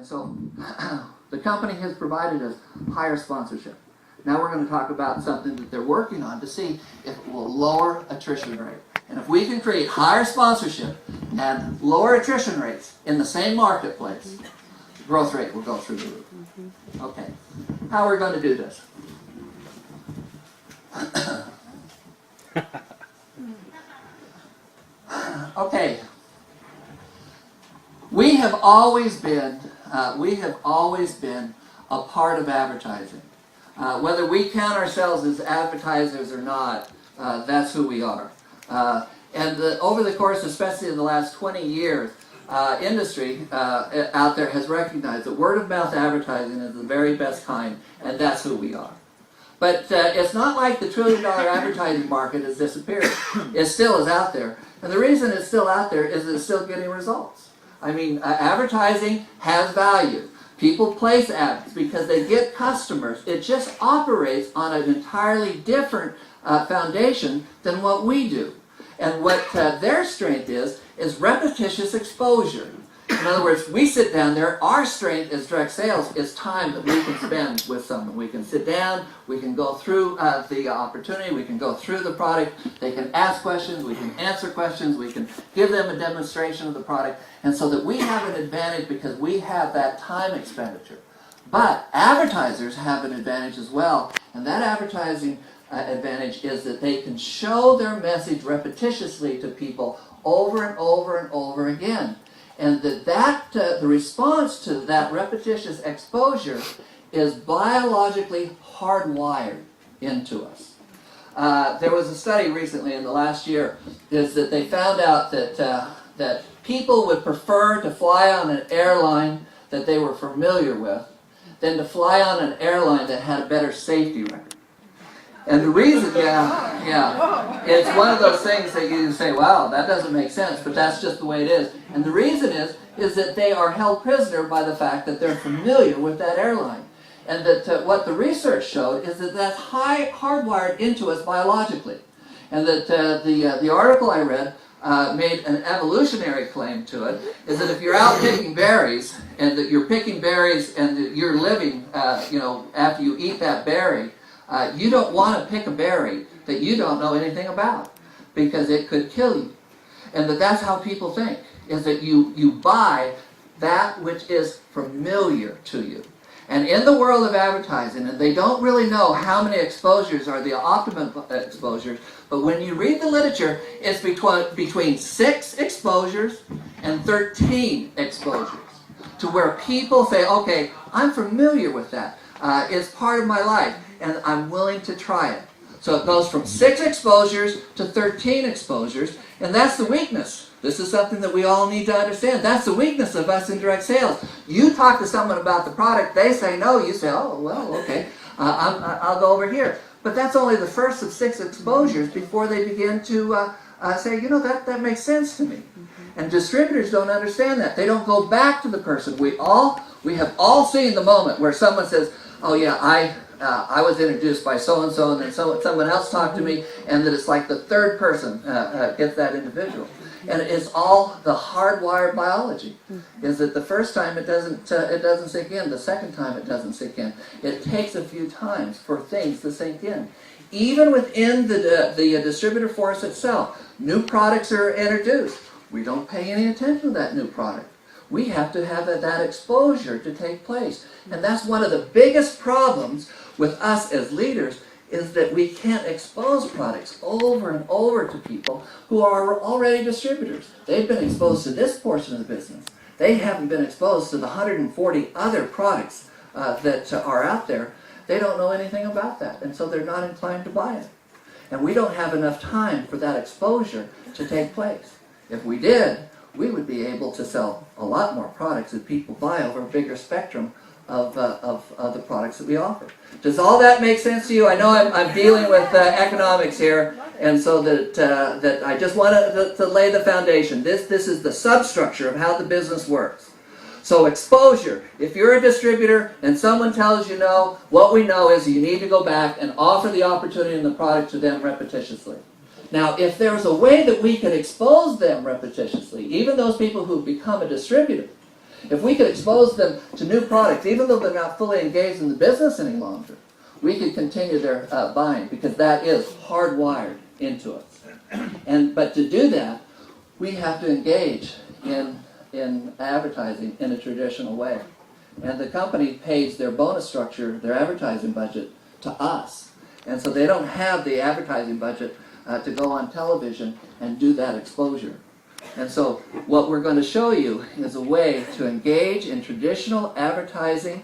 And so the company has provided us higher sponsorship. Now we're going to talk about something that they're working on to see if it will lower attrition rate. And if we can create higher sponsorship and lower attrition rates in the same marketplace, the growth rate will go through the roof. Okay, how are we going to do this? Okay, we have always been a part of advertising. Whether we count ourselves as advertisers or not, that's who we are. Over the course, especially in the last 20 years, industry out there has recognized that word-of-mouth advertising is the very best kind, and that's who we are. But it's not like the trillion-dollar advertising market has disappeared. It still is out there. And the reason it's still out there is it's still getting results. I mean, advertising has value. People place ads because they get customers. It just operates on an entirely different foundation than what we do. And what their strength is repetitious exposure. In other words, we sit down there, our strength as direct sales is time that we can spend with someone. We can sit down, we can go through the opportunity, we can go through the product, they can ask questions, we can answer questions, we can give them a demonstration of the product, and so that we have an advantage because we have that time expenditure. But advertisers have an advantage as well, and that advertising advantage is that they can show their message repetitiously to people over and over and over again. And the response to that repetitious exposure is biologically hardwired into us. There was a study recently in the last year is that they found out that people would prefer to fly on an airline that they were familiar with than to fly on an airline that had a better safety record. And the reason, it's one of those things that you say, wow, that doesn't make sense, but that's just the way it is. And the reason is that they are held prisoner by the fact that they're familiar with that airline. And that what the research showed is that that's hardwired into us biologically. And that the article I read made an evolutionary claim to it, is that if you're out picking berries, and that you're picking berries and that you're living, after you eat that berry, you don't want to pick a berry that you don't know anything about, because it could kill you. And that's how people think, is that you buy that which is familiar to you. And in the world of advertising, and they don't really know how many exposures are the optimum exposures, but when you read the literature, it's between 6 exposures and 13 exposures, to where people say, okay, I'm familiar with that. It's part of my life, and I'm willing to try it. So it goes from 6 exposures to 13 exposures, and that's the weakness. This is something that we all need to understand. That's the weakness of us in direct sales. You talk to someone about the product, they say no, you say, oh, well, okay, I'll go over here. But that's only the first of 6 exposures before they begin to say, that makes sense to me. And distributors don't understand that. They don't go back to the person. We have all seen the moment where someone says, oh yeah, I was introduced by so-and-so, and then someone else talked to me, and that it's like the third person gets that individual. And it's all the hardwired biology. Is that the first time it doesn't sink in, the second time it doesn't sink in. It takes a few times for things to sink in. Even within the distributor force itself, new products are introduced. We don't pay any attention to that new product. We have to have that exposure to take place. And that's one of the biggest problems with us as leaders, is that we can't expose products over and over to people who are already distributors. They've been exposed to this portion of the business. They haven't been exposed to the 140 other products that are out there. They don't know anything about that, and so they're not inclined to buy it. And we don't have enough time for that exposure to take place. If we did, we would be able to sell a lot more products that people buy over a bigger spectrum of the products that we offer. Does all that make sense to you? I know I'm dealing with economics here, and so that I just want to lay the foundation. This is the substructure of how the business works. So exposure. If you're a distributor and someone tells you no, what we know is you need to go back and offer the opportunity and the product to them repetitiously. Now, if there's a way that we can expose them repetitiously, even those people who've become a distributor, If we could expose them to new products, even though they're not fully engaged in the business any longer, we could continue their buying, because that is hardwired into us. But to do that, we have to engage in advertising in a traditional way. And the company pays their bonus structure, their advertising budget, to us. And so they don't have the advertising budget to go on television and do that exposure. And so what we're going to show you is a way to engage in traditional advertising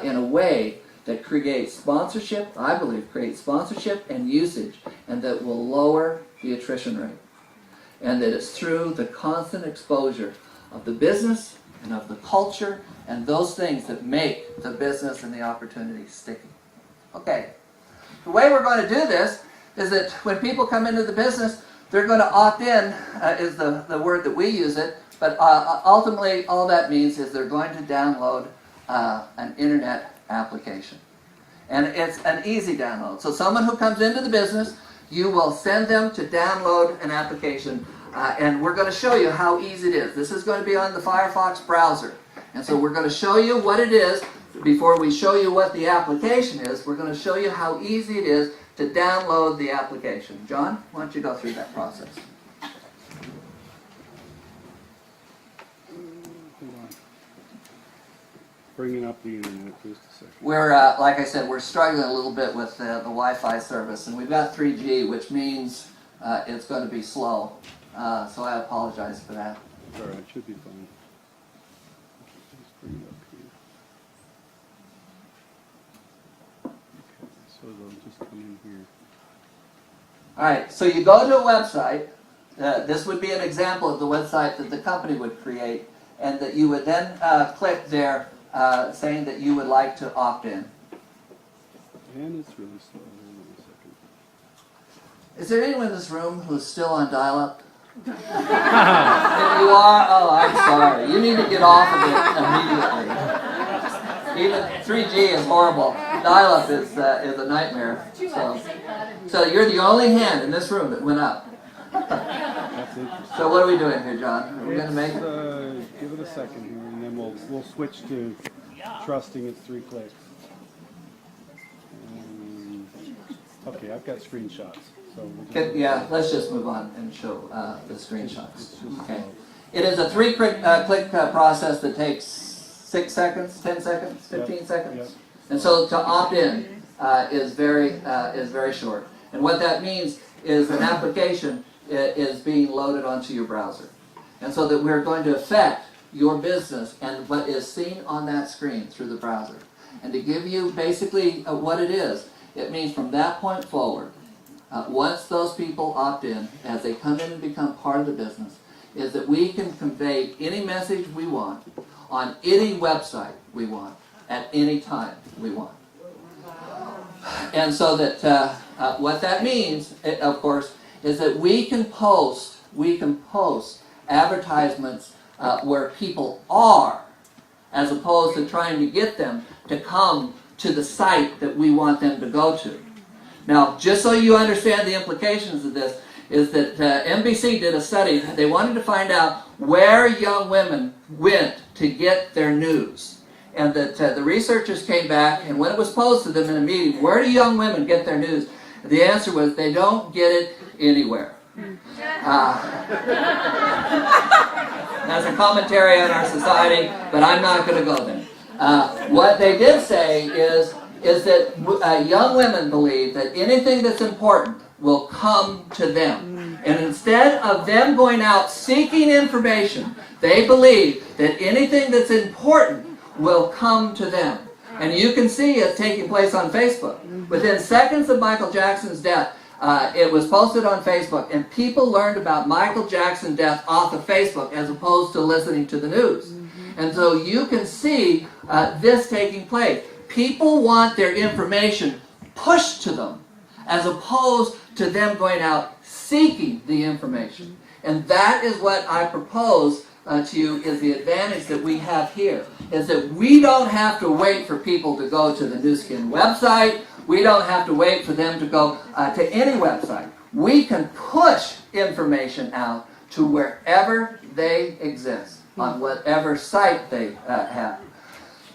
in a way that creates sponsorship, I believe creates sponsorship and usage, and that will lower the attrition rate. And that it's through the constant exposure of the business and of the culture and those things that make the business and the opportunity sticky. Okay. The way we're going to do this is that when people come into the business, they're going to opt in, is the word that we use it, but ultimately all that means is they're going to download an internet application. And it's an easy download. So someone who comes into the business, you will send them to download an application, and we're going to show you how easy it is. This is going to be on the Firefox browser. And so we're going to show you what it is. Before we show you what the application is, we're going to show you how easy it is to download the application. John, why don't you go through that process? Hold on. Bringing up the internet just a second. We're, like I said, we're struggling a little bit with the Wi-Fi service, and we've got 3G, which means it's going to be slow. So I apologize for that. All right, should be fine. Just bring it up here. Okay, so they'll just come in here. All right, so you go to a website. This would be an example of the website that the company would create, and that you would then click there saying that you would like to opt in. And it's really slow. Hold on a second. Is there anyone in this room who's still on dial-up? If you are, oh, I'm sorry. You need to get off of it immediately. Even 3G is horrible. Dial-up is a nightmare. So you're the only hand in this room that went up. That's interesting. So what are we doing here, John? Are we going to make it? Give it a second here, and then we'll switch to trusting it's 3 clicks. Okay, I've got screenshots. So we'll Yeah, let's just move on and show the screenshots. Okay. It is a 3-click process that takes 6 seconds, 10 seconds, 15 seconds. Yep. And so to opt in is very short. And what that means is an application is being loaded onto your browser. And so that we're going to affect your business and what is seen on that screen through the browser. And to give you basically what it is, it means from that point forward, once those people opt in, as they come in and become part of the business, is that we can convey any message we want on any website we want at any time we want. And so that what that means, of course, is that we can post advertisements where people are, as opposed to trying to get them to come to the site that we want them to go to. Now, just so you understand the implications of this, is that NBC did a study. They wanted to find out where young women went to get their news. And that the researchers came back, and when it was posed to them in a meeting, where do young women get their news? The answer was they don't get it anywhere. That's a commentary on our society, but I'm not going to go there. What they did say is that young women believe that anything that's important will come to them. And instead of them going out seeking information, they believe that anything that's important will come to them. And you can see it taking place on Facebook. Within seconds of Michael Jackson's death, it was posted on Facebook, and people learned about Michael Jackson's death off of Facebook as opposed to listening to the news. And so you can see this taking place. People want their information pushed to them as opposed to them going out seeking the information. And that is what I propose to you is the advantage that we have here, is that we don't have to wait for people to go to the nuskin website. We don't have to wait for them to go to any website. We can push information out to wherever they exist. on whatever site they have.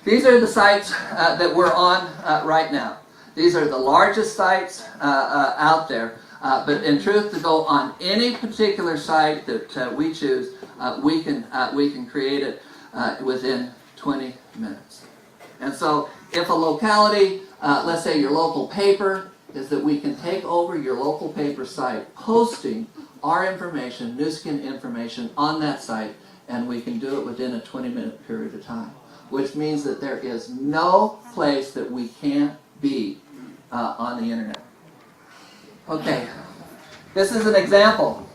These are the sites that we're on right now. These are the largest sites out there. But in truth, to go on any particular site that we choose, we can create it within 20 minutes. And so if a locality, let's say your local paper, is that we can take over your local paper site, posting our information, nuskin information, on that site, and we can do it within a 20-minute period of time. Which means that there is no place that we can't be on the internet. Okay, this is an example.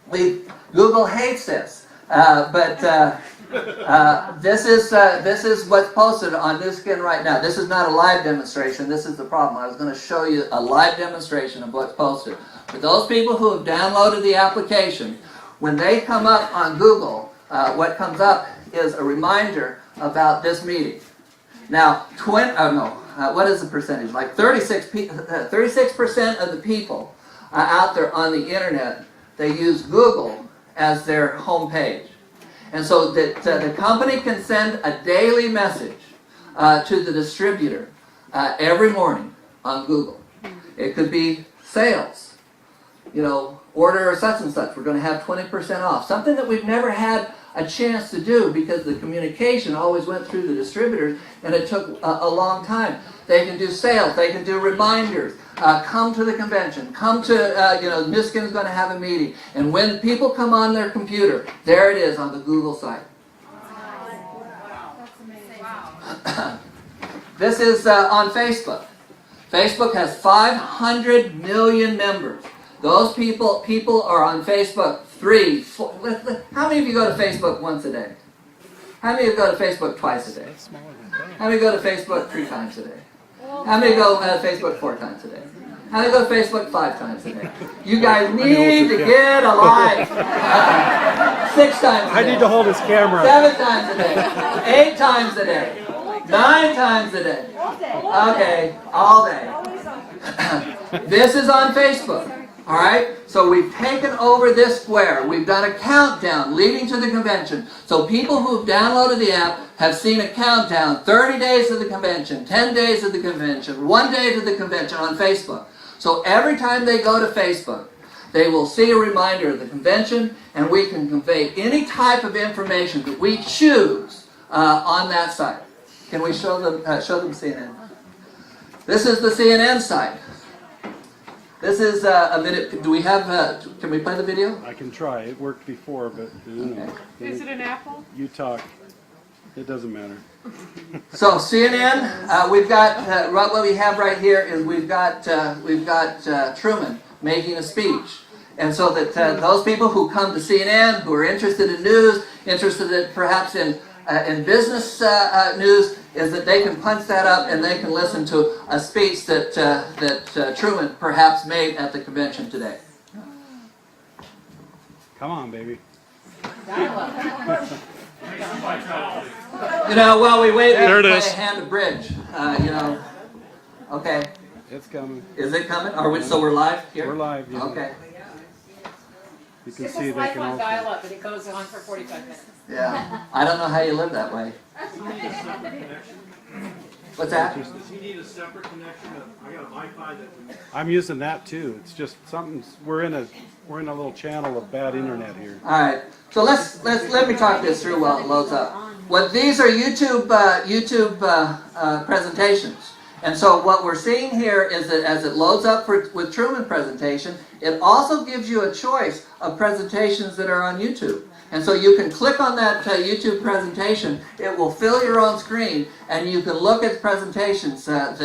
Google hates this, but this is what's posted on nuskin right now. This is not a live demonstration. This is the problem. I was going to show you a live demonstration of what's posted. For those people who have downloaded the application, when they come up on Google, what comes up is a reminder about this meeting. Now, what is the percentage? Like 36% of the people out there on the internet, they use Google as their home page. And so that the company can send a daily message to the distributor every morning on Google. It could be sales. You know, order such and such. We're going to have 20% off. Something that we've never had a chance to do because the communication always went through the distributors and it took a long time. They can do sales. They can do reminders. Come to the convention. Come to, nuskin is going to have a meeting. And when people come on their computer, there it is on the Google site. That's amazing. Wow. This is on Facebook. Facebook has 500 million members. Those people are on Facebook 3, 4. How many of you go to Facebook once a day? How many of you go to Facebook twice a day? How many go to Facebook 3 times a day? How many go to Facebook 4 times a day? How many go to Facebook 5 times a day? You guys need to get alive. 6 times a day. I need to hold his camera. 7 times a day. 8 times a day. 9 times a day. Okay, all day. This is on Facebook. All right? So we've taken over this square. We've done a countdown leading to the convention. So people who've downloaded the app have seen a countdown. 30 days to the convention, 10 days to the convention, 1 day to the convention on Facebook. So every time they go to Facebook, they will see a reminder of the convention, and we can convey any type of information that we choose on that site. Can we show them CNN? This is the CNN site. This is a minute. Do we have? Can we play the video? I can try. It worked before, but Okay. Is it an apple? you talk. It doesn't matter. So CNN, we've got what we have right here is we've got Truman making a speech, and so that those people who come to CNN who are interested in news, interested in perhaps in business news, is that they can punch that up and they can listen to a speech that Truman perhaps made at the convention today. Come on, baby. While we wait, we There can it play is. a hand of bridge. Okay. It's coming. Is it coming? So we're live here? We're live. Yeah. Okay. You can It's see just they like can on also. dial-up, but it goes on for 45 minutes. Yeah. I don't know how you live that way. What's that? Does he need a separate connection? I got a Wi-Fi that we... I'm using that too. It's just something. We're in a little channel of bad internet here. All right. So let me talk this through while it loads up. What these are YouTube presentations. And so what we're seeing here is that as it loads up with Truman presentation, it also gives you a choice of presentations that are on YouTube. And so you can click on that YouTube presentation, it will fill your own screen, and you can look at presentations that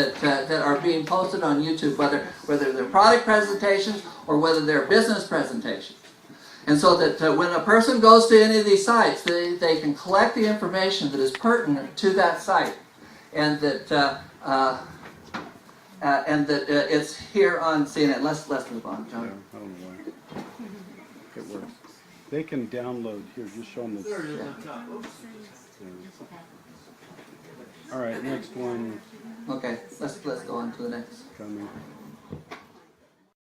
are being posted on YouTube, whether they're product presentations or whether they're business presentations. And so that when a person goes to any of these sites, they can collect the information that is pertinent to that site, and that it's here on CNN. Let's move on, Yeah, John. I don't know why. It works. They can download here. Just show them There it this. is on top. Oops. All right, next one Okay, let's go on to the next. coming.